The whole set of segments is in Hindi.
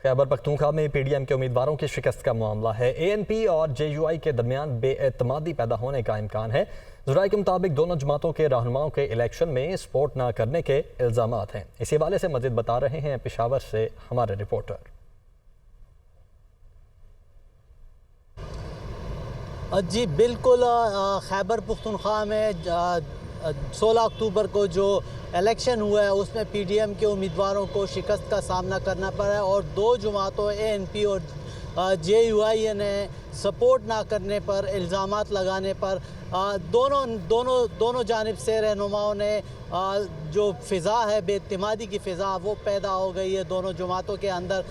खैबर पख्तूनख्वा में पीडीएम के उम्मीदवारों की शिकस्त का मामला है। एएनपी और जेयूआई के दरमियान बेएतमादी पैदा होने का इम्कान है। ज़राए के मुताबिक दोनों जमातों के रहनुमाओं के इलेक्शन में सपोर्ट न करने के इल्ज़ाम हैं। इसी हवाले से मज़ीद बता रहे हैं पेशावर से हमारे रिपोर्टर। जी बिल्कुल, खैबर पख्तूनख्वा में 16 अक्टूबर को जो इलेक्शन हुआ है उसमें पीडीएम के उम्मीदवारों को शिकस्त का सामना करना पड़ा है और दो जमातों एएनपी और जेयूआई ने सपोर्ट ना करने पर, इल्ज़ामात लगाने पर दोनों जानिब से रहनुमाओं ने जो फ़िज़ा है, बेइत्तेमादी की फ़िज़ा वो पैदा हो गई है दोनों जमातों के अंदर।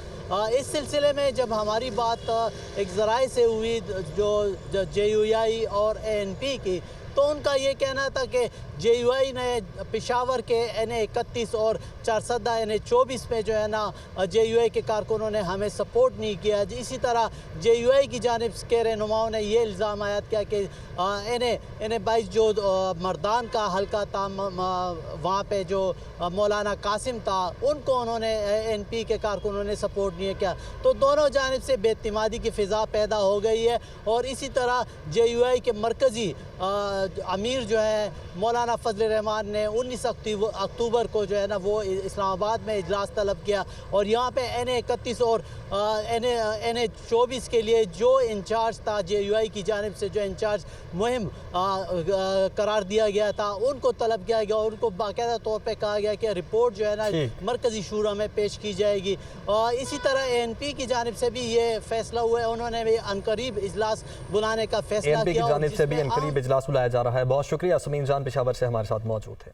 इस सिलसिले में जब हमारी बात एक ज़राए से हुई जो जेयूआई और एएनपी की, तो उनका ये कहना था कि जेयूआई ने पेशावर के NA-31 और चारसदा NA-24 में जो है ना जेयूआई के कारकुनों ने हमें सपोर्ट नहीं किया। इसी तरह जेयूआई की जानिब के रहनुमाओं ने ये इल्ज़ाम आयद किया कि NA-22 जो मर्दान का हल्का था, वहाँ पे जो मौलाना कासिम था, उनको उन्होंने NP के कारकुनों ने सपोर्ट नहीं किया। तो दोनों जानिब से बेइत्तेमादी की फ़िज़ा पैदा हो गई है और इसी तरह जेयूआई के मरकज़ी अमीर जो है मौलाना फजल रहमान ने 19 अक्टूबर को जो है ना वो इस्लामाबाद में इजलास तलब किया और यहाँ पे NA-31 और NA-24 के लिए जो इंचार्ज था जेयूआई की जानिब से, जो इंचार्ज मुहिम करार दिया गया था, उनको तलब किया गया और उनको बाकायदा तौर पे कहा गया कि रिपोर्ट जो है ना मरकज़ी शूरा में पेश की जाएगी। और इसी तरह एएनपी की जानिब से भी ये फैसला हुआ है, उन्होंने भी अनकरीब इजलास बुलाने का फैसला किया। जानिब से भी अनकरीब इजलास बुलाया जा रहा है। बहुत शुक्रिया समीन जान पेशावर से हमारे साथ मौजूद थे।